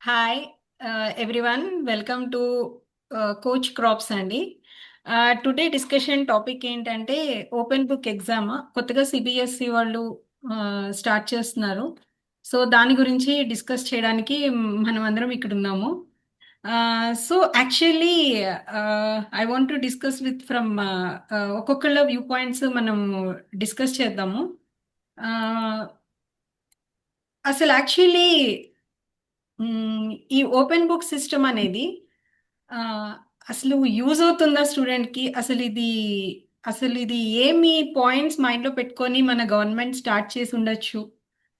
Hi, everyone. Welcome to Coach Crops అండి. Today discussion topic ఏంటంటే open book exam కొత్తగా CBSE వాళ్ళు start చేస్తున్నారు. సో దాని గురించి డిస్కస్ చేయడానికి మనం అందరం ఇక్కడ ఉన్నాము. So actually I want to discuss with from ఒక్కొక్కళ్ళ వ్యూ పాయింట్స్ మనం డిస్కస్ చేద్దాము. Uh, అసలు యాక్చువల్లీ ఈ ఓపెన్ బుక్ సిస్టమ్ అనేది ఆ, అసలు యూజ్ అవుతుందా స్టూడెంట్ కి? అసలు ఇది ఏమి పాయింట్స్ మైండ్ లో పెట్టుకొని మన గవర్నమెంట్ స్టార్ట్ చేసి ఉండొచ్చు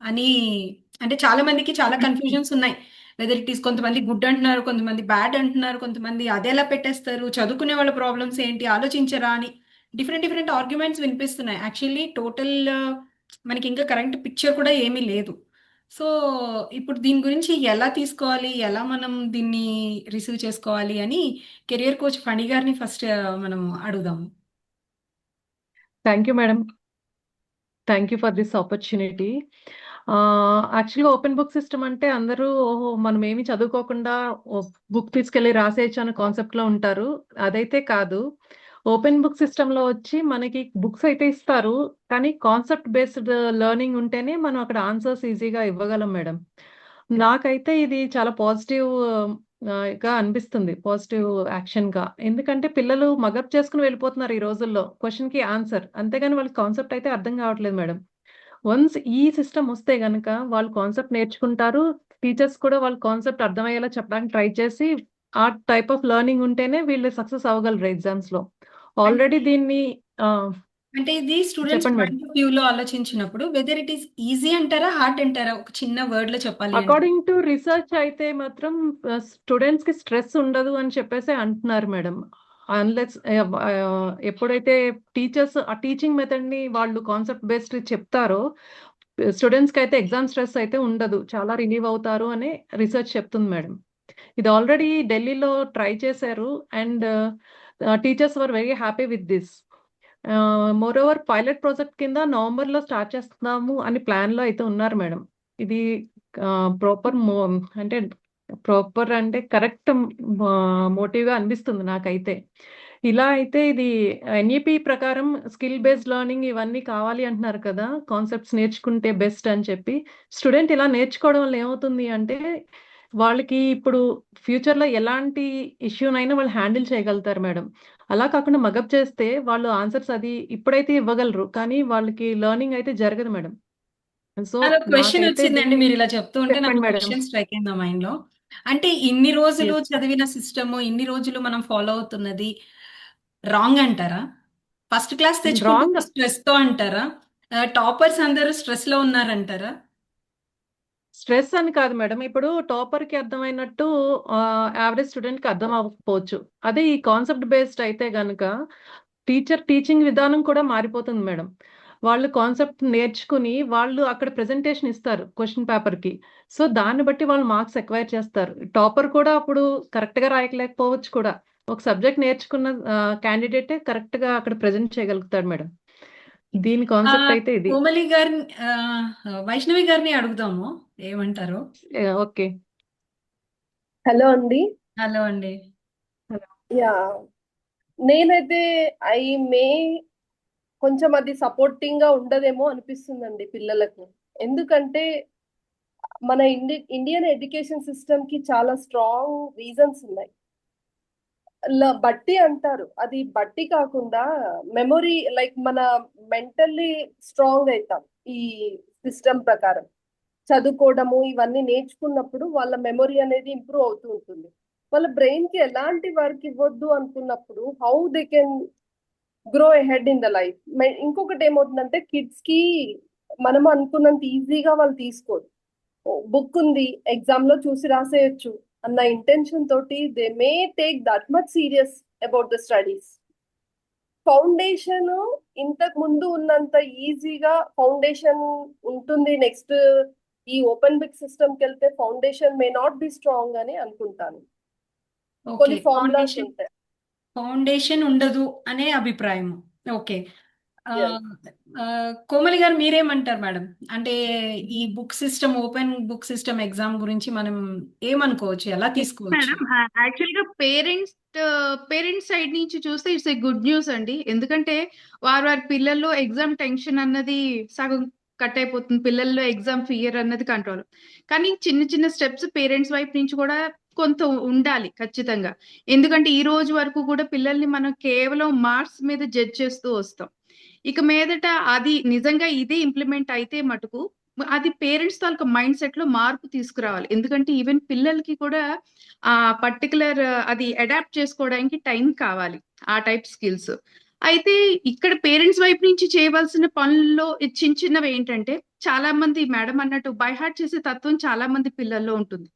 అని. అంటే చాలా మందికి చాలా కన్ఫ్యూజన్స్ ఉన్నాయి. వెదర్ ఇట్ ఈస్ కొంతమంది గుడ్ అంటున్నారు, కొంతమంది బ్యాడ్ అంటున్నారు, కొంతమంది అదేలా పెట్టేస్తారు, చదువుకునే వాళ్ళ ప్రాబ్లమ్స్ ఏంటి ఆలోచించరా అని డిఫరెంట్ డిఫరెంట్ ఆర్గ్యుమెంట్స్ వినిపిస్తున్నాయి. యాక్చువల్లీ టోటల్ మనకి ఇంకా కరెంట్ పిక్చర్ కూడా ఏమీ లేదు. సో ఇప్పుడు దీని గురించి ఎలా తీసుకోవాలి, ఎలా మనం దీన్ని రిసీవ్ చేసుకోవాలి అని కెరియర్ కోచ్ ఫణి గారిని ఫస్ట్ మనం అడుగుదాము. Thank you madam. Thank you for this opportunity. యాక్చువల్గా ఓపెన్ బుక్ సిస్టమ్ అంటే అందరూ ఓహో మనం ఏమి చదువుకోకుండా బుక్ తీసుకెళ్ళి రాసేయచ్చు అనే కాన్సెప్ట్లో ఉంటారు. అదైతే కాదు. ఓపెన్ బుక్ సిస్టంలో వచ్చి మనకి బుక్స్ అయితే ఇస్తారు, కానీ కాన్సెప్ట్ బేస్డ్ లెర్నింగ్ ఉంటేనే మనం అక్కడ ఆన్సర్స్ ఈజీగా ఇవ్వగలం మేడం. నాకైతే ఇది చాలా పాజిటివ్ గా అనిపిస్తుంది, పాజిటివ్ యాక్షన్ గా. ఎందుకంటే పిల్లలు మగప్ చేసుకుని వెళ్ళిపోతున్నారు ఈ రోజుల్లో, క్వశ్చన్ కి ఆన్సర్, అంతేగాని వాళ్ళకి కాన్సెప్ట్ అయితే అర్థం కావట్లేదు మేడం. వన్స్ ఈ సిస్టమ్ వస్తే గనక వాళ్ళు కాన్సెప్ట్ నేర్చుకుంటారు. టీచర్స్ కూడా వాళ్ళ కాన్సెప్ట్ అర్థమయ్యేలా చెప్పడానికి ట్రై చేసి ఆ టైప్ ఆఫ్ లెర్నింగ్ ఉంటేనే వీళ్ళు సక్సెస్ అవ్వగలరు ఎగ్జామ్స్ లో. ఆల్రెడీ అంటే దీన్ని అంటే ఇది స్టూడెంట్స్ చెప్పండి మేడం. పాయింట్ ఆఫ్ వ్యూ లో ఆలోచించినప్పుడు వెదర్ ఇట్ ఈస్ ఈజీ అంటారా, హార్డ్ అంటారా? ఒక చిన్న వర్డ్ లో చెప్పాలి అంటే అకార్డింగ్ టు రీసెర్చ్ అయితే మాత్రం స్టూడెంట్స్ కి స్ట్రెస్ ఉండదు అని చెప్పేసి అంటున్నారు మేడం. అన్లెస్ ఎప్పుడైతే టీచర్స్ ఆ టీచింగ్ మెథడ్ ని వాళ్ళు కాన్సెప్ట్ బేస్డ్ చెప్తారో స్టూడెంట్స్ కి అయితే ఎగ్జామ్ స్ట్రెస్ అయితే ఉండదు, చాలా రిలీవ్ అవుతారు అని రీసెర్చ్ చెప్తుంది మేడం. ఇది ఆల్రెడీ ఢిల్లీలో ట్రై చేశారు and teachers were very happy with this. More over pilot project కింద నవంబర్ లో స్టార్ట్ చేస్తున్నాము అని ప్లాన్ లో అయితే ఉన్నారు మేడం. ఇది ప్రాపర్ అంటే ప్రాపర్ అంటే కరెక్ట్ మోటివ్ గా అనిపిస్తుంది నాకైతే. ఇలా అయితే ఇది ఎన్ఈపి ప్రకారం స్కిల్ బేస్డ్ లెర్నింగ్ ఇవన్నీ కావాలి అంటున్నారు కదా, కాన్సెప్ట్స్ నేర్చుకుంటే బెస్ట్ అని చెప్పి. స్టూడెంట్ ఇలా నేర్చుకోవడం వల్ల ఏమవుతుంది అంటే వాళ్ళకి ఇప్పుడు ఫ్యూచర్ లో ఎలాంటి ఇష్యూనైనా వాళ్ళు హ్యాండిల్ చేయగలుగుతారు మేడం. అలా కాకుండా మగప్ చేస్తే వాళ్ళు ఆన్సర్స్ అది ఇప్పుడైతే ఇవ్వగలరు, కానీ వాళ్ళకి లెర్నింగ్ అయితే జరగదు మేడం. సో నాకు క్వశ్చన్ నాకైతే వచ్చిందండి. దీన్ని మీరు ఇలా చెప్తూ ఉంటే నాకు చెప్పండి మేడం. క్వశ్చన్ స్ట్రైక్ అయింది మైండ్ లో. అంటే ఇన్ని రోజులు ఎస్. చదివిన సిస్టమ్, ఇన్ని రోజులు మనం ఫాలో అవుతున్నది రాంగ్ అంటారా? First class wrong. తెచ్చుకుంటుంది స్ట్రెస్ తో అంటారా? టాపర్స్ అందరూ స్ట్రెస్ లో ఉన్నారంటారా? స్ట్రెస్ అని కాదు మేడం. ఇప్పుడు టాపర్ కి అర్థమైనట్టు యావరేజ్ స్టూడెంట్ కి అర్థం అవ్వకపోవచ్చు. అదే ఈ కాన్సెప్ట్ బేస్డ్ అయితే గనుక టీచర్ టీచింగ్ విధానం కూడా మారిపోతుంది మేడం. వాళ్ళు కాన్సెప్ట్ నేర్చుకుని వాళ్ళు అక్కడ ప్రెజెంటేషన్ ఇస్తారు క్వశ్చన్ పేపర్ కి. సో దాన్ని బట్టి వాళ్ళు మార్క్స్ ఎక్వైర్ చేస్తారు. టాపర్ కూడా అప్పుడు కరెక్ట్ గా రాయలేకపోవచ్చు కూడా. ఒక సబ్జెక్ట్ నేర్చుకున్న క్యాండిడేట్ కరెక్ట్ గా అక్కడ ప్రెజెంట్ చేయగలుగుతాడు మేడం. దీని ఆ, కాన్సెప్ట్ అయితే ఇది. కోమలి గారిని వైష్ణవి గారిని అడుగుదాము, ఏమంటారు? ఓకే. హలో అండి. హలో అండి. యా, నేనైతే ఐ మే కొంచెం అది సపోర్టింగ్ గా ఉండదేమో అనిపిస్తుందండి పిల్లలకు. ఎందుకంటే మన ఇండియన్ ఎడ్యుకేషన్ సిస్టమ్ కి చాలా స్ట్రాంగ్ రీజన్స్ ఉన్నాయి. బట్టి అంటారు, అది బట్టి కాకుండా మెమొరీ, లైక్ మన మెంటల్లీ స్ట్రాంగ్ అవుతాం ఈ సిస్టమ్ ప్రకారం. చదువుకోవడము ఇవన్నీ నేర్చుకున్నప్పుడు వాళ్ళ మెమొరీ అనేది ఇంప్రూవ్ అవుతూ ఉంటుంది. వాళ్ళ బ్రెయిన్ కి ఎలాంటి వర్క్ ఇవ్వద్దు అనుకున్నప్పుడు how they can grow ahead in the life. ఇంకొకటి ఏమవుతుందంటే కిడ్స్ కి మనం అనుకున్నంత ఈజీగా వాళ్ళు తీసుకోరు. బుక్ ఉంది, ఎగ్జామ్ లో చూసి రాసేయచ్చు అన్న ఇంటెన్షన్ తోటి they may take that much serious about the studies. Foundation ఇంతకు ముందు ఉన్నంత ఈజీగా ఫౌండేషన్ ఉంటుంది. నెక్స్ట్ ఈ ఓపెన్ బుక్ సిస్టమ్ కి వెళ్తే foundation may not be strong అని అనుకుంటాను. ఓకే, కొన్ని ఫార్ములాస్ ఫౌండేషన్ ఉంటాయి. ఫౌండేషన్ ఉండదు అనే అభిప్రాయం. ఓకే. ఆ, Yes. కోమలి గారు మీరేమంటారు మేడం? అంటే ఈ book system, open book system exam గురించి మనం ఏమనుకోవచ్చు, ఎలా తీసుకోవచ్చు? మేడం యాక్చువల్ గా పేరెంట్స్ సైడ్ నుంచి చూస్తే ఇట్స్ ఏ గుడ్ న్యూస్ అండి. ఎందుకంటే వారి పిల్లల్లో ఎగ్జామ్ టెన్షన్ అన్నది సగం కట్ అయిపోతుంది, పిల్లల్లో ఎగ్జామ్ ఫియర్ అన్నది కంట్రోల్. కానీ చిన్న చిన్న స్టెప్స్ పేరెంట్స్ వైపు నుంచి కూడా కొంత ఉండాలి ఖచ్చితంగా. ఎందుకంటే ఈ రోజు వరకు కూడా పిల్లల్ని మనం కేవలం మార్క్స్ మీద జడ్జ్ చేస్తూ వస్తాం. ఇక మీదట అది నిజంగా ఇదే ఇంప్లిమెంట్ అయితే మటుకు అది పేరెంట్స్ తాలూకా మైండ్ సెట్ లో మార్పు తీసుకురావాలి. ఎందుకంటే ఈవెన్ పిల్లలకి కూడా ఆ పర్టికులర్ అది అడాప్ట్ చేసుకోవడానికి టైం కావాలి, ఆ టైప్ స్కిల్స్. అయితే ఇక్కడ పేరెంట్స్ వైపు నుంచి చేయవలసిన పనుల్లో ఈ చిన్న చిన్నవి ఏంటంటే, చాలా మంది మేడం అన్నట్టు బై హార్ట్ చేసే తత్వం చాలా మంది పిల్లల్లో ఉంటుంది.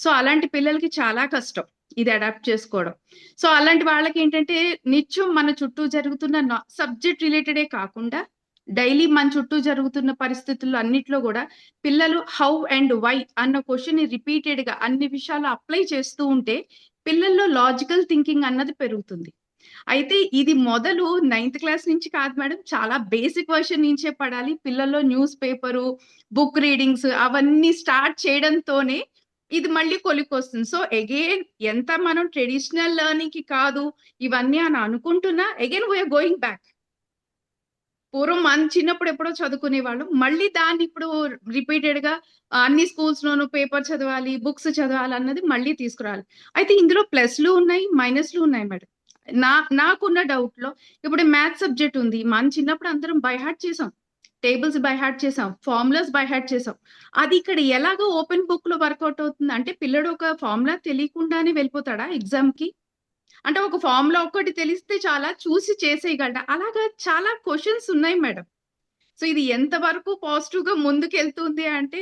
సో అలాంటి పిల్లలకి చాలా కష్టం ఇది అడాప్ట్ చేసుకోవడం. సో అలాంటి వాళ్ళకి ఏంటంటే నిత్యం మన చుట్టూ జరుగుతున్న సబ్జెక్ట్ రిలేటెడే కాకుండా డైలీ మన చుట్టూ జరుగుతున్న పరిస్థితుల్లో అన్నిట్లో కూడా పిల్లలు హౌ అండ్ వై అన్న క్వశ్చన్ ని రిపీటెడ్ గా అన్ని విషయాలు అప్లై చేస్తూ ఉంటే పిల్లల్లో లాజికల్ థింకింగ్ అన్నది పెరుగుతుంది. అయితే ఇది మొదలు 9th క్లాస్ నుంచి కాదు మేడం, చాలా బేసిక్ వర్షన్ నుంచే పడాలి. పిల్లల్లో న్యూస్ పేపరు, బుక్ రీడింగ్స్ అవన్నీ స్టార్ట్ చేయడంతోనే ఇది మళ్ళీ కొలికొస్తుంది. సో అగైన్ ఎంత మనం ట్రెడిషనల్ లెర్నింగ్ కి కాదు ఇవన్నీ అని అనుకుంటున్నా, అగైన్ వీఆర్ గోయింగ్ బ్యాక్. పూర్వం మన చిన్నప్పుడు ఎప్పుడో చదువుకునే వాళ్ళు, మళ్ళీ దాన్ని ఇప్పుడు రిపీటెడ్ గా అన్ని స్కూల్స్ లోను పేపర్ చదవాలి, బుక్స్ చదవాలి అన్నది మళ్ళీ తీసుకురావాలి. అయితే ఇందులో ప్లస్లు ఉన్నాయి, మైనస్లు ఉన్నాయి మేడం. నాకున్న డౌట్ లో ఇప్పుడు మ్యాథ్స్ సబ్జెక్ట్ ఉంది, మన చిన్నప్పుడు అందరం బై హార్ట్ చేసాం, టేబుల్స్ బై హార్ట్ చేసాం, ఫార్ములాస్ బై హార్ట్ చేసాం. అది ఇక్కడ ఎలాగో ఓపెన్ బుక్ లో వర్కౌట్ అవుతుంది అంటే పిల్లడు ఒక ఫార్ములా తెలియకుండానే వెళ్ళిపోతాడా ఎగ్జామ్ కి? అంటే ఒక ఫార్ములా ఒక్కటి తెలిస్తే చాలా చూసి చేసేయగలడా? అలాగా చాలా క్వశ్చన్స్ ఉన్నాయి మేడం. సో ఇది ఎంత వరకు పాజిటివ్ గా ముందుకు వెళ్తుంది అంటే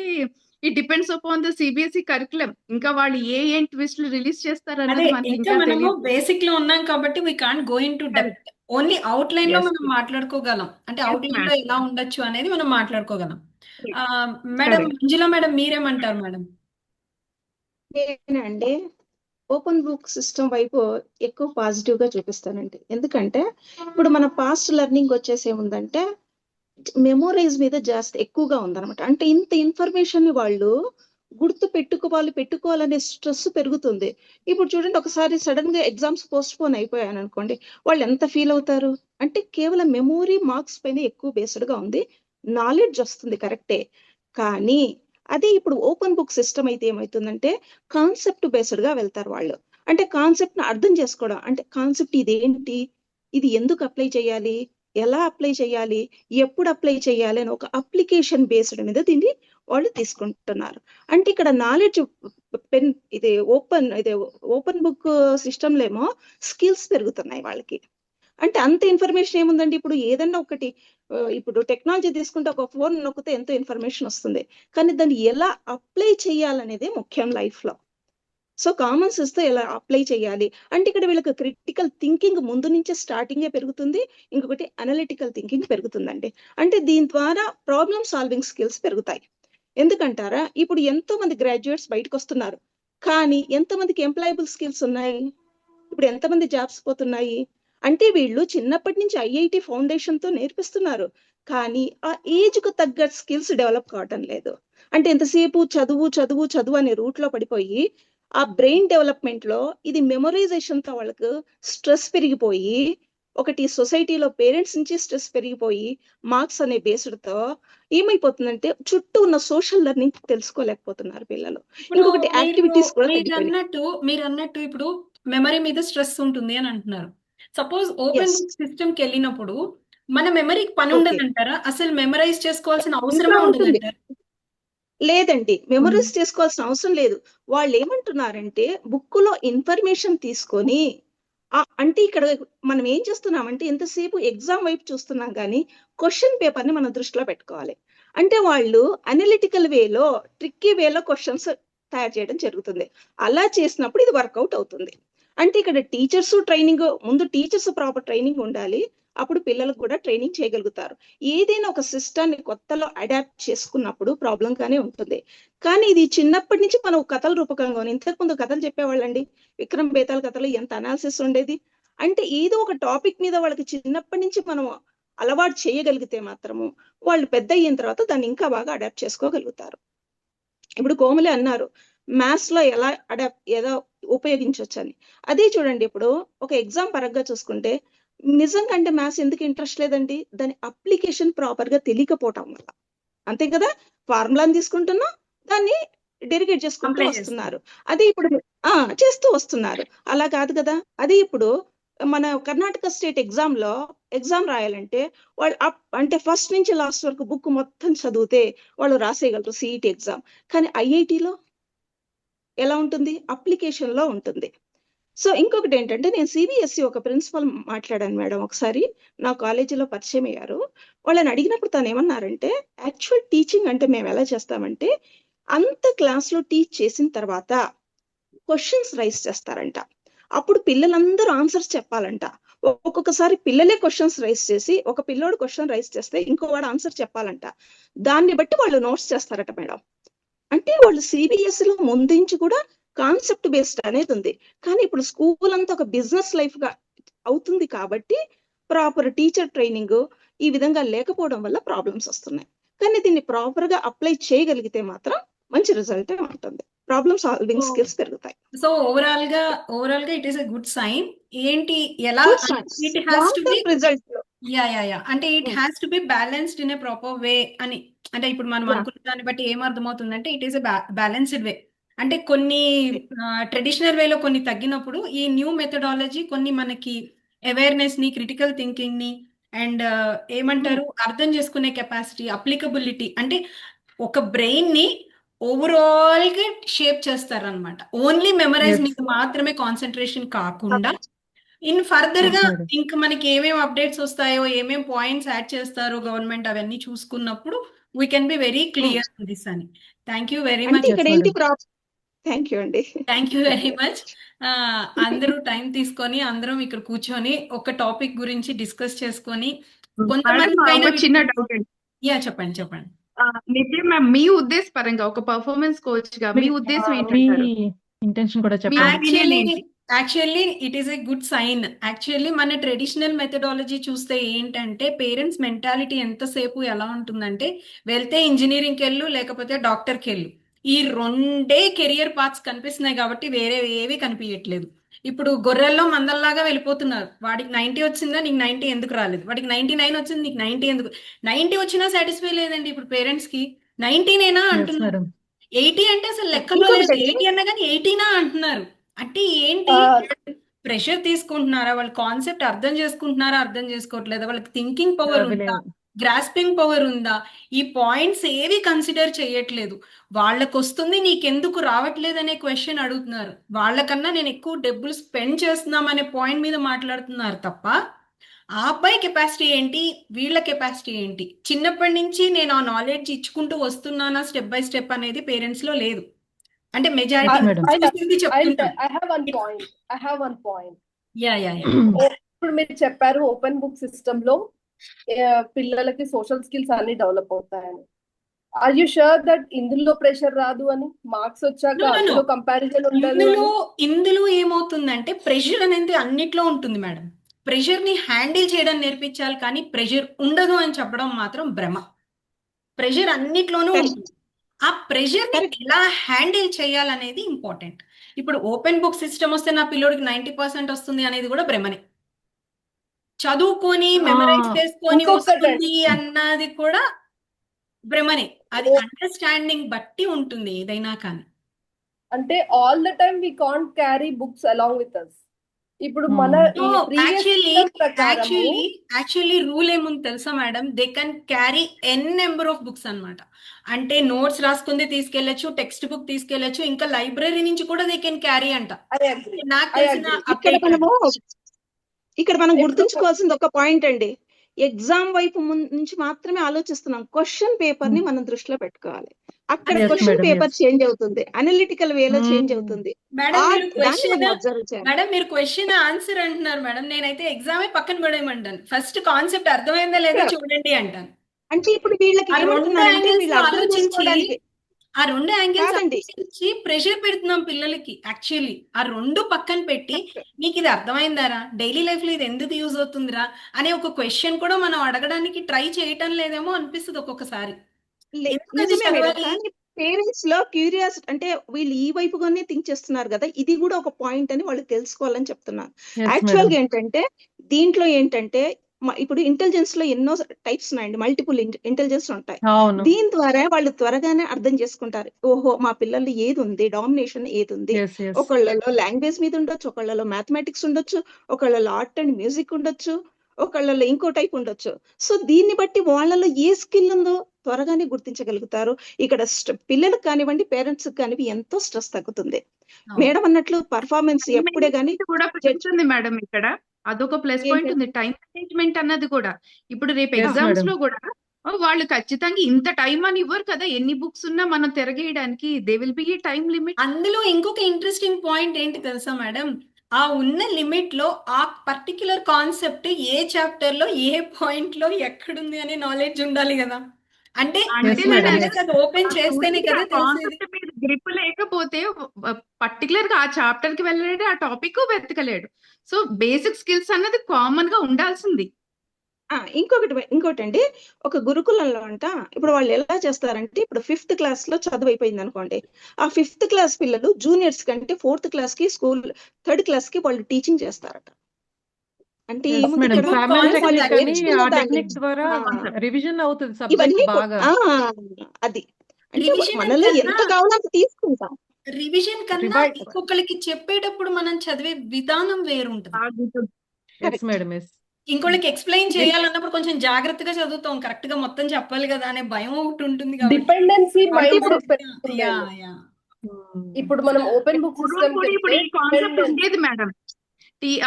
it depends upon the CBSE curriculum. ఇంకా వాళ్ళు ఏం ట్విస్ట్లు రిలీజ్ చేస్తారు అదే అన్నది మనకి ఇంకా ఇంకా మనము తెలియదు. బేసిక్ లో ఉన్నాం కాబట్టి we can't go in to depth. Only out line లో Yes. మనం మాట్లాడుకోగలం, అంటే Yes, అవుట్ లైన్ లో ma'am. ఎలా ఉండొచ్చు అనేది మనం మాట్లాడుకోగలం. Correct. Madam Correct. మంజుల మేడం మీరేమంటారు మేడం? నేనండి ఓపెన్ బుక్ సిస్టమ్ వైపు ఎక్కువ పాజిటివ్ గా చూపిస్తానండి. ఎందుకంటే ఇప్పుడు మన పాస్ట్ లెర్నింగ్ వచ్చేసి ఏముందంటే మెమోరైజ్ మీద జాస్తి ఎక్కువగా ఉందన్నమాట. అంటే ఇంత ఇన్ఫర్మేషన్ ని వాళ్ళు పెట్టుకోవాలనే స్ట్రెస్ పెరుగుతుంది. ఇప్పుడు చూడండి, ఒకసారి సడన్ గా ఎగ్జామ్స్ పోస్ట్ పోన్ అయిపోయాను అనుకోండి, వాళ్ళు ఎంత ఫీల్ అవుతారు? అంటే కేవలం మెమోరీ మార్క్స్ పైన ఎక్కువ బేస్డ్ గా ఉంది. నాలెడ్జ్ వస్తుంది కరెక్టే, కానీ అదే ఇప్పుడు ఓపెన్ బుక్ సిస్టమ్ అయితే ఏమవుతుందంటే కాన్సెప్ట్ బేస్డ్ గా వెళ్తారు వాళ్ళు. అంటే కాన్సెప్ట్ ని అర్థం చేసుకోవడం, అంటే కాన్సెప్ట్ ఇదేంటి, ఇది ఎందుకు అప్లై చేయాలి, ఎలా అప్లై చేయాలి, ఎప్పుడు అప్లై చేయాలి అని ఒక అప్లికేషన్ బేస్డ్ మీద దీన్ని వాళ్ళు తీసుకుంటున్నారు. అంటే ఇక్కడ నాలెడ్జ్ ఇది ఓపెన్ బుక్ సిస్టమ్ లేమో స్కిల్స్ పెరుగుతున్నాయి వాళ్ళకి. అంటే అంత ఇన్ఫర్మేషన్ ఏముందండి, ఇప్పుడు ఏదన్నా ఒకటి ఇప్పుడు టెక్నాలజీ తీసుకుంటే ఒక ఫోన్ నొక్కితే ఎంతో ఇన్ఫర్మేషన్ వస్తుంది, కానీ దాన్ని ఎలా అప్లై చేయాలనేది ముఖ్యం లైఫ్ లో. సో కామన్ సెన్స్ తో ఎలా అప్లై చేయాలి అంటే ఇక్కడ వీళ్ళకి క్రిటికల్ థింకింగ్ ముందు నుంచే స్టార్టింగే పెరుగుతుంది. ఇంకొకటి అనలిటికల్ థింకింగ్ పెరుగుతుందండి. అంటే దీని ద్వారా ప్రాబ్లమ్ సాల్వింగ్ స్కిల్స్ పెరుగుతాయి. ఎందుకంటారా, ఇప్పుడు ఎంతో మంది గ్రాడ్యుయేట్స్ బయటకు వస్తున్నారు, కానీ ఎంతమందికి ఎంప్లాయబుల్ స్కిల్స్ ఉన్నాయి? ఇప్పుడు ఎంతమంది జాబ్స్ పోతున్నాయి? అంటే వీళ్ళు చిన్నప్పటి నుంచి ఐఐటి ఫౌండేషన్ తో నేర్పిస్తున్నారు, కానీ ఆ ఏజ్ కు తగ్గ స్కిల్స్ డెవలప్ కావటం లేదు. అంటే ఎంతసేపు చదువు చదువు చదువు అనే రూట్ లో పడిపోయి ఆ బ్రెయిన్ డెవలప్మెంట్ లో ఇది మెమొరైజేషన్ తో వాళ్ళకు స్ట్రెస్ పెరిగిపోయి, ఒకటి సొసైటీలో పేరెంట్స్ నుంచి స్ట్రెస్ పెరిగిపోయి మార్క్స్ అనే బేస్డ్ తో ఏమైపోతుందంటే చుట్టూ ఉన్న సోషల్ లెర్నింగ్ తెలుసుకోలేకపోతున్నారు పిల్లలు. ఇప్పుడు ఇంకొకటి యాక్టివిటీస్ కూడా తగ్గిపోయినాయి. మీరు అన్నట్టు ఇప్పుడు మెమరీ మీద స్ట్రెస్ ఉంటుంది అని అంటున్నారు. Suppose open Yes. Book system కి వెళ్ళినప్పుడు మన మెమరీకి పని Okay. ఉండదంటారా? అసలు మెమరైజ్ చేసుకోవాల్సిన ఇంకా అవసరమే ఉంటుంది. ఉండదంటారా? లేదండి, మెమరీస్ చేసుకోవాల్సిన అవసరం లేదు. వాళ్ళు ఏమంటున్నారంటే బుక్ లో ఇన్ఫర్మేషన్ తీసుకొని అంటే ఇక్కడ మనం ఏం చేస్తున్నామంటే ఎంతసేపు ఎగ్జామ్ వైపు చూస్తున్నాం, కానీ క్వశ్చన్ పేపర్ ని మనం దృష్టిలో పెట్టుకోవాలి. అంటే వాళ్ళు అనలిటికల్ వేలో, ట్రిక్కీ వేలో క్వశ్చన్స్ తయారు చేయడం జరుగుతుంది. అలా చేసినప్పుడు ఇది వర్కౌట్ అవుతుంది. అంటే ఇక్కడ ముందు టీచర్స్ ప్రాపర్ ట్రైనింగ్ ఉండాలి, అప్పుడు పిల్లలకు కూడా ట్రైనింగ్ చేయగలుగుతారు. ఏదైనా ఒక సిస్టాన్ని కొత్తలో అడాప్ట్ చేసుకున్నప్పుడు ప్రాబ్లం గానే ఉంటుంది. కానీ ఇది చిన్నప్పటి నుంచి మనం కథల రూపకంగా ఇంతకు ముందు కథలు చెప్పేవాళ్ళండి, విక్రమ్ బేతాల్ కథలు ఎంత అనాలిసిస్ ఉండేది. అంటే ఏదో ఒక టాపిక్ మీద వాళ్ళకి చిన్నప్పటి నుంచి మనం అలవాటు చేయగలిగితే మాత్రము వాళ్ళు పెద్ద అయిన తర్వాత దాన్ని ఇంకా బాగా అడాప్ట్ చేసుకోగలుగుతారు. ఇప్పుడు కోమలి అన్నారు మ్యాథ్స్ లో ఎలా ఉపయోగించవచ్చు అని. అదే చూడండి, ఇప్పుడు ఒక ఎగ్జామ్ పరంగా చూసుకుంటే నిజంగా అంటే మ్యాథ్స్ ఎందుకు ఇంట్రెస్ట్ లేదండి, దాని అప్లికేషన్ ప్రాపర్ గా తెలియకపోవటం వల్ల. అంతే కదా, ఫార్ములాని తీసుకుంటున్నా దాన్ని డెరిగేట్ చేసుకుంటూ అప్లై వస్తున్నారు. అదే ఇప్పుడు చేస్తూ వస్తున్నారు. అలా కాదు కదా. అదే ఇప్పుడు మన కర్ణాటక స్టేట్ ఎగ్జామ్ రాయాలంటే వాళ్ళు అంటే ఫస్ట్ నుంచి లాస్ట్ వరకు బుక్ మొత్తం చదివితే వాళ్ళు రాసేయగలరు సిఈటి ఎగ్జామ్. కానీ ఐఐటిలో ఎలా ఉంటుంది, అప్లికేషన్ లో ఉంటుంది. సో ఇంకొకటి ఏంటంటే, నేను సిబిఎస్ఈ ఒక ప్రిన్సిపల్ మాట్లాడాను మేడం ఒకసారి, నా కాలేజీలో పరిచయం అయ్యారు. వాళ్ళని అడిగినప్పుడు తను ఏమన్నారంటే, యాక్చువల్ టీచింగ్ అంటే మేము ఎలా చేస్తామంటే, అంత క్లాస్ లో టీచ్ చేసిన తర్వాత క్వశ్చన్స్ రైజ్ చేస్తారంట. అప్పుడు పిల్లలందరూ ఆన్సర్స్ చెప్పాలంట. ఒక్కొక్కసారి పిల్లలే క్వశ్చన్స్ రైజ్ చేసి, ఒక పిల్లోడు క్వశ్చన్ రైజ్ చేస్తే ఇంకో వాడు ఆన్సర్ చెప్పాలంట. దాన్ని బట్టి వాళ్ళు నోట్స్ చేస్తారట మేడం. అంటే వాళ్ళు సిబిఎస్ఈలో ముందుంచి కూడా కాన్సెప్ట్ బేస్డ్ అనేది ఉంది. కానీ ఇప్పుడు స్కూల్ అంతా ఒక బిజినెస్ లైఫ్ గా అవుతుంది కాబట్టి ప్రాపర్ టీచర్ ట్రైనింగ్ ఈ విధంగా లేకపోవడం వల్ల ప్రాబ్లమ్స్ వస్తున్నాయి. కానీ దీన్ని ప్రాపర్ గా అప్లై చేయగలిగితే మాత్రం మంచి రిజల్ట్ ఉంటుంది, ప్రాబ్లమ్ సాల్వింగ్ స్కిల్స్ పెరుగుతాయి. సో ఓవరాల్ గా it is a good sign. ఏంటి ఎలా it has to be result యా అంటే it has to be balanced in a proper way అని. అంటే ఇప్పుడు మనం అనుకున్న దాన్ని బట్టి ఏం అర్థమవుతుందంటే it is a balanced way. అంటే కొన్ని ట్రెడిషనల్ వేలో కొన్ని తగ్గినప్పుడు ఈ న్యూ మెథడాలజీ కొన్ని మనకి అవేర్నెస్ ని, క్రిటికల్ థింకింగ్ ని అండ్ ఏమంటారు అర్థం చేసుకునే కెపాసిటీ, అప్లికబిలిటీ, అంటే ఒక బ్రెయిన్ ని ఓవరాల్ గా షేప్ చేస్తారనమాట. ఓన్లీ మెమరైజ్ మీద మాత్రమే కాన్సన్ట్రేషన్ కాకుండా ఇన్ ఫర్దర్ గా ఇంకా మనకి ఏమేమి అప్డేట్స్ వస్తాయో, ఏమేం పాయింట్స్ యాడ్ చేస్తారో గవర్నమెంట్, అవన్నీ చూసుకున్నప్పుడు we can be very clear this అని. Thank you very much. ఇక్కడ ఏంటి థ్యాంక్ యూ అండి. Thank you very much. అందరూ టైం తీసుకొని అందరం ఇక్కడ కూర్చొని ఒక టాపిక్ గురించి డిస్కస్ చేసుకొని కొంతమంది చిన్న డౌట్ అండి. యా చెప్పండి. నితిన్ మ్యామ్, మీ ఉద్దేశపరంగా ఒక పర్ఫార్మెన్స్ కోచ్ గా మీ ఉద్దేశం ఏంటంటారు? ఇంటెన్షన్ కూడా చెప్పండి. Actually it is a good sign. Actually మన ట్రెడిషనల్ మెథడాలజీ చూస్తే ఏంటంటే పేరెంట్స్ మెంటాలిటీ ఎంతసేపు ఎలా ఉంటుందంటే, వెళ్తే ఇంజనీరింగ్కి వెళ్ళు లేకపోతే డాక్టర్కి వెళ్ళు, ఈ రెండే కెరియర్ పాత్స్ కనిపిస్తున్నాయి కాబట్టి వేరే ఏవి కనిపించట్లేదు. ఇప్పుడు గొర్రెల్లో మందల్లాగా వెళ్ళిపోతున్నారు. వాడికి 90 వచ్చిందా, నీకు 90 ఎందుకు రాలేదు? వాడికి 99 వచ్చింది, నీకు 90 ఎందుకు? 90 వచ్చినా సాటిస్ఫై లేదండి ఇప్పుడు పేరెంట్స్ కి. 90నేనా అంటున్నారు. 80 అంటే అసలు లెక్కలో లేదు. 80 అన్నా కానీ 80నా అంటున్నారు. అంటే ఏంటి, ప్రెషర్ తీసుకుంటున్నారా? వాళ్ళ కాన్సెప్ట్ అర్థం చేసుకుంటున్నారా, అర్థం చేసుకోవట్లేదా? వాళ్ళకి థింకింగ్ పవర్ ఉందా, గ్రాస్పింగ్ పవర్ ఉందా? ఈ పాయింట్స్ ఏవి కన్సిడర్ చేయట్లేదు. వాళ్ళకు వస్తుంది, నీకెందుకు రావట్లేదు అనే క్వశ్చన్ అడుగుతున్నారు. వాళ్ళకన్నా నేను ఎక్కువ డబ్బులు స్పెండ్ చేస్తున్నాం అనే పాయింట్ మీద మాట్లాడుతున్నారు తప్ప ఆ అబ్బాయి కెపాసిటీ ఏంటి, వీళ్ళ కెపాసిటీ ఏంటి, చిన్నప్పటి నుంచి నేను ఆ నాలెడ్జ్ ఇచ్చుకుంటూ వస్తున్నానా స్టెప్ బై స్టెప్ అనేది పేరెంట్స్ లో లేదు. అంటే మెజారిటీ ఇప్పుడు మీరు చెప్పారు ఓపెన్ బుక్ సిస్టమ్ లో పిల్లలకి సోషల్ స్కిల్స్ అన్ని డెవలప్ అవుతాయని. ఆర్ యు షూర్ దట్ ఇందులో ప్రెషర్ రాదు అని? మార్క్స్ వచ్చాక అందులో కంపారిజన్ ఉండదు. ఇందులో ఏమవుతుందంటే ప్రెషర్ అనేది అన్నిట్లో ఉంటుంది మేడం. ప్రెషర్ ని హ్యాండిల్ చేయడం నేర్పించాలి, కానీ ప్రెషర్ ఉండదు అని చెప్పడం మాత్రం భ్రమ. ప్రెషర్ అన్నిట్లోనూ ఉంటుంది. ఆ ప్రెషర్ ని ఎలా హ్యాండిల్ చేయాలనేది ఇంపార్టెంట్. ఇప్పుడు ఓపెన్ బుక్ సిస్టమ్ వస్తే నా పిల్లోడికి 90% వస్తుంది అనేది కూడా భ్రమనే. చదువుకొని మెమరైజ్ చేసుకొని వస్తుంది అన్నది కూడా భ్రమనే. అది అండర్స్టాండింగ్ బట్టి ఉంటుంది ఏదైనా కానీ. అంటే all the time we can't carry books along with us. ఇప్పుడు మన యాక్చువల్లీ రూల్ ఏముంది తెలుసా madam? They can carry n number of books అన్నమాట. అంటే నోట్స్ రాసుకుంది తీసుకెళ్లొచ్చు, టెక్స్ట్ బుక్ తీసుకెళ్లొచ్చు, ఇంకా లైబ్రరీ నుంచి కూడా దే కెన్ క్యారీ అంట. నాకు తెలిసిన ఇక్కడ మనం గుర్తుంచుకోవాల్సింది ఒక పాయింట్ అండి, ఎగ్జామ్ వైపు నుంచి మాత్రమే ఆలోచిస్తున్నాం. క్వశ్చన్ పేపర్ ని మనం దృష్టిలో పెట్టుకోవాలి. అక్కడ క్వశ్చన్ పేపర్ చేంజ్ అవుతుంది, అనలిటికల్ వేలో చేంజ్ అవుతుంది. మేడం మీరు క్వశ్చన్ ఆన్సర్ అంటున్నారు మేడం, నేనైతే ఎగ్జామే పక్కన పడేయమంటాను. ఫస్ట్ కాన్సెప్ట్ అర్థమైందా లేదా చూడండి అంటాను. అంటే ఇప్పుడు వీళ్ళకి ఆ రెండు యాంగిల్స్ కాదండి ఆలోచించి ప్రెషర్ పెడుతున్నాం పిల్లలకి. యాక్చువల్లీ ఆ రెండు పక్కన పెట్టి నీకు ఇది అర్థమైందారా, డైలీ లైఫ్ లో ఇది ఎందుకు యూజ్ అవుతుందిరా అనే ఒక క్వశ్చన్ కూడా మనం అడగడానికి ట్రై చేయటం లేదేమో అనిపిస్తుంది ఒక్కొక్కసారి. ఎందుకు అది నిజమే మేడం, చదవాలి? కానీ పేరెంట్స్ లో క్యూరియాసిటీ అంటే వీళ్ళు ఈ వైపుగానే థింక్ చేస్తున్నారు కదా, ఇది కూడా ఒక పాయింట్ అని వాళ్ళు తెలుసుకోవాలని చెప్తున్నారు. Yes actual madam. గా ఏంటంటే దీంట్లో ఏంటంటే ఇప్పుడు ఇంటెలిజెన్స్ లో ఎన్నో టైప్స్ ఉన్నాయండి, మల్టిపుల్ ఇంటెలిజెన్స్ ఉంటాయి. అవును. దీని ద్వారా వాళ్ళు త్వరగానే అర్థం చేసుకుంటారు, ఓహో మా పిల్లలు ఏది ఉంది, డామినేషన్ ఏది ఉంది. ఎస్ ఎస్ ఒకళ్ళలో లాంగ్వేజ్ మీద ఉండొచ్చు, ఒకళ్ళలో మ్యాథమెటిక్స్ ఉండొచ్చు, ఒకళ్ళలో ఆర్ట్ అండ్ మ్యూజిక్ ఉండొచ్చు, ఒకళ్ళలో ఇంకో టైప్ ఉండొచ్చు. సో దీన్ని బట్టి వాళ్ళలో ఏ స్కిల్ ఉందో త్వరగానే గుర్తించగలుగుతారు. ఇక్కడ పిల్లలకు కానివ్వండి, పేరెంట్స్ కానివ్వండి ఎంతో స్ట్రెస్ తగ్గుతుంది. అవును. మేడం అన్నట్లు పర్ఫార్మెన్స్ టైం ఎప్పుడే గానీ మేనేజ్మెంట్ కూడా జడ్జ్ పెరుగుతుంది మేడం ఇక్కడ. అదొక ప్లస్ పాయింట్ ఉంది, టైం మేనేజ్మెంట్ అన్నది కూడా. ఇప్పుడు రేపు ఎస్ ఎగ్జామ్స్ మేడం. లో కూడా వాళ్ళు ఖచ్చితంగా ఇంత టైం అని ఇవ్వరు కదా, ఎన్ని బుక్స్ ఉన్నా మనం తిరగేయడానికి. They will be a time limit. అందులో ఇంకొక ఇంట్రెస్టింగ్ పాయింట్ ఏంటి తెలుసా మేడం, ఆ ఉన్న లిమిట్ లో ఆ పర్టిక్యులర్ కాన్సెప్ట్ ఏ చాప్టర్ లో ఏ పాయింట్ లో ఎక్కడుంది అనే నాలెడ్జ్ ఉండాలి కదా. అంటే అంటే ఎస్ మేడం. పిల్లలకి అది ఓపెన్ చేస్తేనే కదా తెలిసేది. కాన్సెప్ట్ మీద గ్రిప్ లేకపోతే పర్టికులర్ గా ఆ చాప్టర్ కి వెళ్ళలేడు, ఆ టాపిక్ వెతకలేడు. సో బేసిక్ స్కిల్స్ అన్నది కామన్ గా ఉండాల్సింది. ఇంకోటి అండి, ఒక గురుకులంలో ఇప్పుడు వాళ్ళు ఎలా చేస్తారంటే, ఇప్పుడు 5th క్లాస్ లో చదువు అయిపోయింది అనుకోండి, ఆ 5th క్లాస్ పిల్లలు జూనియర్స్ కంటే 4th క్లాస్ కి స్కూల్ 3rd క్లాస్ కి వాళ్ళు టీచింగ్ చేస్తారట. అంటే ఎస్ ఏముంది మేడం. ఇక్కడ ఇంకొక ఫ్యామిలీ concept వాళ్ళు టెక్నిక్ అని నేర్చుకున్న ఆ దాన్ని టెక్నిక్ ద్వారా Concept. రివిజన్ అవుతుంది సబ్జెక్ట్ ఇవన్నీ బాగా. అది అంటే రివిజన్ మనలో ఎంత కన్నా కావాలో అంత తీసుకుంటాం. రివిజన్ కన్నా రివైజ్. ఇంకొకరికి చెప్పేటప్పుడు మనం చదివే విధానం వేరుంటుంది. Yes Correct. మేడం. ఎస్ ఇంకోళ్ళకి ఎక్స్ప్లెయిన్ చేయాలన్నప్పుడు కొంచెం జాగ్రత్తగా చదువుతాం, కరెక్ట్ గా మొత్తం చెప్పాలి కదా అనే భయం ఒకటి ఉంటుంది కాబట్టి. డిపెండెన్సీ మైండ్ ఇప్పుడు- సెట్ పెరుగుతుంది. యా యా ఇప్పుడు మనం ఓపెన్ బుక్ సిస్టమ్ కి ఇప్పుడు వెళ్తే ఈ కాన్సెప్ట్ dependence- ఉండేది మేడం.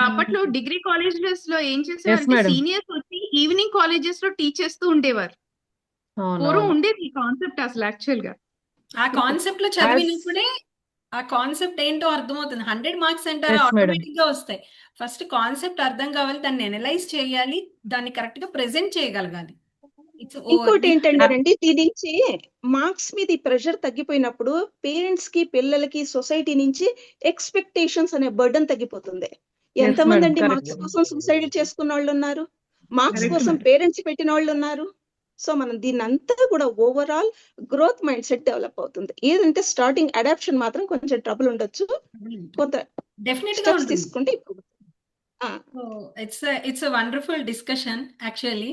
అప్పట్లో డిగ్రీ కాలేజెస్ లో ఏం ఎస్ చేసేవారంటే మేడం. సీనియర్స్ వచ్చి ఈవినింగ్ కాలేజెస్ లో టీచ్ చేస్తూ ఉండేవారు. పూర్వం అవునవును. ఉండేది ఈ కాన్సెప్ట్ అసలు యాక్చువల్ గా. ఆ కాన్సెప్ట్ లో చదివినప్పుడే ఆ కాన్సెప్ట్ ఏంటో అర్థమవుతుంది. 100 మార్క్స్ అంటారా ఎస్ మేడం. ఆటోమేటిక్ గా వస్తాయి. ఫస్ట్ కాన్సెప్ట్ అర్థం కావాలి, దాన్ని అనలైజ్ చేయాలి, దాన్ని కరెక్ట్ గా ప్రెజెంట్ చేయగలగాలి. ఇంకోటి ఏంటంటే దీని నుంచి మార్క్స్ మీద ఈ ప్రెషర్ తగ్గిపోయినప్పుడు పేరెంట్స్ కి, పిల్లలకి, సొసైటీ నుంచి ఎక్స్పెక్టేషన్స్ అనే బర్డన్ తగ్గిపోతుంది. ఎంతమంది madam, అండి correct. మార్క్స్ కోసం సూసైడ్ చేసుకున్న వాళ్ళు ఉన్నారు, మార్క్స్ Correct, కోసం madam. పేరెంట్స్ పెట్టిన వాళ్ళు ఉన్నారు. సో మనం దీన్ని అంతా కూడా overall growth mind set develop అవుతుంది. ఏదంటే స్టార్టింగ్ అడాప్షన్ మాత్రం కొంచెం ట్రబుల్ ఉండొచ్చు, కొంత డెఫినెట్ గా స్టెప్స్ ఉంటుంది. తీసుకుంటే ఇప్పుడు ఇట్స్ వండర్ఫుల్ డిస్కషన్ యాక్చువల్లీ.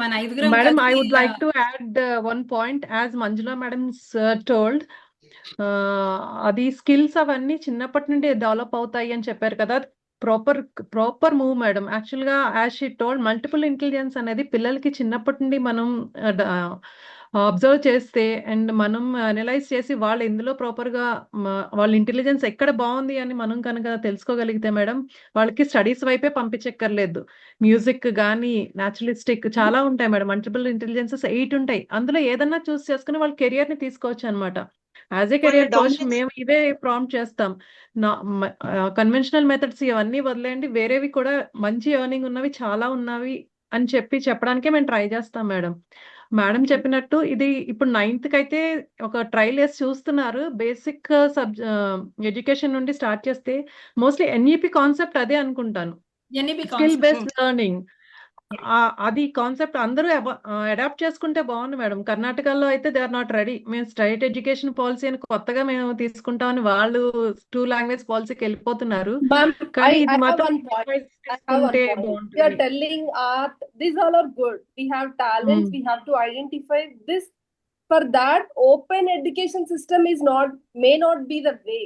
మన ఐదుగురం Madam, I కలిసి would like to add one point. As Manjula madam's told, అది స్కిల్స్ అవన్నీ చిన్నప్పటి నుండి డెవలప్ అవుతాయి అని చెప్పారు కదా. Proper move madam. యాక్చువల్ గా as she told, multiple intelligence అనేది పిల్లలకి చిన్నప్పటి నుండి మనం అబ్జర్వ్ చేస్తే అండ్ మనం అనలైజ్ చేసి వాళ్ళు ఎందులో ప్రాపర్ గా వాళ్ళ ఇంటెలిజెన్స్ ఎక్కడ బాగుంది అని మనం కనుక తెలుసుకోగలిగితే మేడం, వాళ్ళకి స్టడీస్ వైపే పంపించక్కర్లేదు. మ్యూజిక్ కానీ, న్యాచురలిస్టిక్ చాలా ఉంటాయి మేడం. మల్టిపుల్ ఇంటెలిజెన్సెస్ 8 ఉంటాయి. అందులో ఏదన్నా చూస్ చేసుకుని వాళ్ళ కెరియర్ ని తీసుకోవచ్చు అనమాట. As a career coach dominance- మేము ఇవే ప్రాంప్ట్ చేస్తాం. కన్వెన్షనల్ మెథడ్స్ ఇవన్నీ వదిలేండి, వేరేవి కూడా మంచి ఎర్నింగ్ ఉన్నవి చాలా ఉన్నవి అని చెప్పడానికే మేము ట్రై చేస్తాం మేడం. మేడం చెప్పినట్టు ఇది ఇప్పుడు 9th కి అయితే ఒక ట్రైల్ వేసి చూస్తున్నారు. బేసిక్ ఎడ్యుకేషన్ నుండి స్టార్ట్ చేస్తే మోస్ట్లీ ఎన్ఈపి కాన్సెప్ట్ అదే అనుకుంటాను, NEP skill concept. Based learning. అది కాన్సెప్ట్ అందరూ అడాప్ట్ చేసుకుంటే బాగుంది మేడం. కర్ణాటకలో అయితే దే ఆర్ నాట్ రెడీ. మేము స్ట్రైట్ ఎడ్యుకేషన్ పాలసీ అని కొత్తగా మేము తీసుకుంటామని వాళ్ళు 2 లాంగ్వేజ్ పాలసీకి వెళ్ళిపోతున్నారు. Ma'am, కానీ I ఇది have మాత్రం one point. I have one తీసుకుంటే point. We are బాగుంటుంది. telling art, these all are good. We have talents, we have to identify this. For that, open education system may not be the way.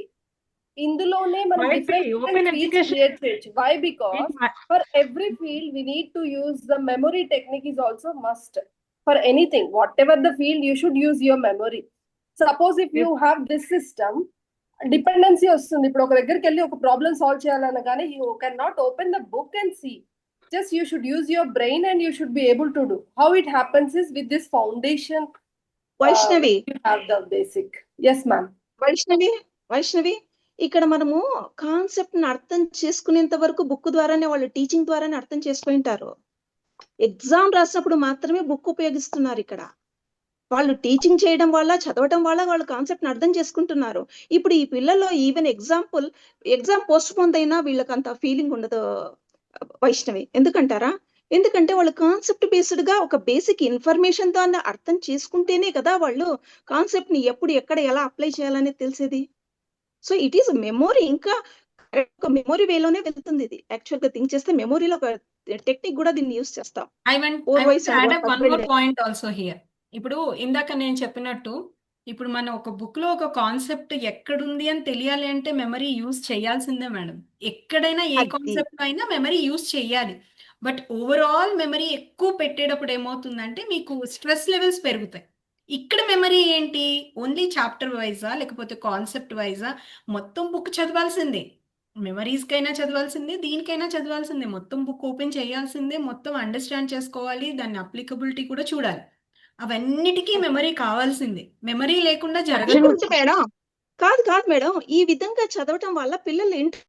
ఇందులోనే మనం Might be. different Open fields education- create చేయొచ్చు. Why? Because for every field we need to use the memory technique is also must. For anything, whatever the field, you should use your memory. Suppose if you have this system, dependency వస్తుంది. ఇప్పుడు ఒక దగ్గరికి వెళ్ళి ఒక problem solve చేయాలనగానే you can not open the book and see. Just you should use your brain and you should be able to do. How it happens is with this foundation. Vaishnavi you have the basic. Yes, ma'am. Vaishnavi ఇక్కడ మనము concept ని అర్థం చేసుకునేంత వరకు book ద్వారానే, వాళ్ళు teaching ద్వారానే అర్థం చేసుకుంటారు. ఎగ్జామ్ రాసినప్పుడు మాత్రమే బుక్ ఉపయోగిస్తున్నారు ఇక్కడ. వాళ్ళు టీచింగ్ చేయడం వల్ల, చదవటం వల్ల వాళ్ళు కాన్సెప్ట్ ని అర్థం చేసుకుంటున్నారు. ఇప్పుడు ఈ పిల్లల్లో ఈవెన్ ఎగ్జామ్ పోస్ట్ పోన్ అయినా వీళ్ళకి అంత ఫీలింగ్ ఉండదు వైష్ణవి. ఎందుకంటారా? ఎందుకంటే వాళ్ళు కాన్సెప్ట్ బేస్డ్ గా ఒక బేసిక్ ఇన్ఫర్మేషన్ దాన్ని అర్థం చేసుకుంటేనే కదా వాళ్ళు కాన్సెప్ట్ ని ఎప్పుడు ఎక్కడ ఎలా అప్లై చేయాలనేది తెలిసేది. So it is memory. ఇంకా ఒక మెమొరీ వేలోనే వెళ్తుంది ఇది. యాక్చువల్ గా థింక్ చేస్తే మెమొరీలో ఒక టెక్నిక్ కూడా దీన్ని యూస్ చేస్తాం. I want Four to wise and add one up one husband more and- point also here. ఇప్పుడు ఇందాక నేను చెప్పినట్టు ఇప్పుడు మన ఒక బుక్ లో ఒక కాన్సెప్ట్ ఎక్కడుంది అని తెలియాలి అంటే మెమరీ యూజ్ చేయాల్సిందే మేడం. ఎక్కడైనా ఏ అది. కాన్సెప్ట్ అయినా మెమరీ యూజ్ చేయాలి. బట్ ఓవరాల్ మెమరీ ఎక్కువ పెట్టేటప్పుడు ఏమవుతుందంటే మీకు స్ట్రెస్ లెవెల్స్ పెరుగుతాయి. ఇక్కడ మెమరీ ఏంటి? ఓన్లీ చాప్టర్ వైజా లేకపోతే కాన్సెప్ట్ వైజా? మొత్తం బుక్ చదవాల్సిందే. మెమరీస్ కైనా చదవాల్సిందే, దీనికైనా చదవాల్సిందే. మొత్తం బుక్ ఓపెన్ చేయాల్సిందే, మొత్తం అండర్స్టాండ్ చేసుకోవాలి, దాని అప్లికబిలిటీ కూడా చూడాలి. అవన్నిటికీ మెమరీ కావాల్సిందే. మెమరీ లేకుండా జరగదు. మేడం కాదు మేడం, ఈ విధంగా చదవటం వల్ల పిల్లలు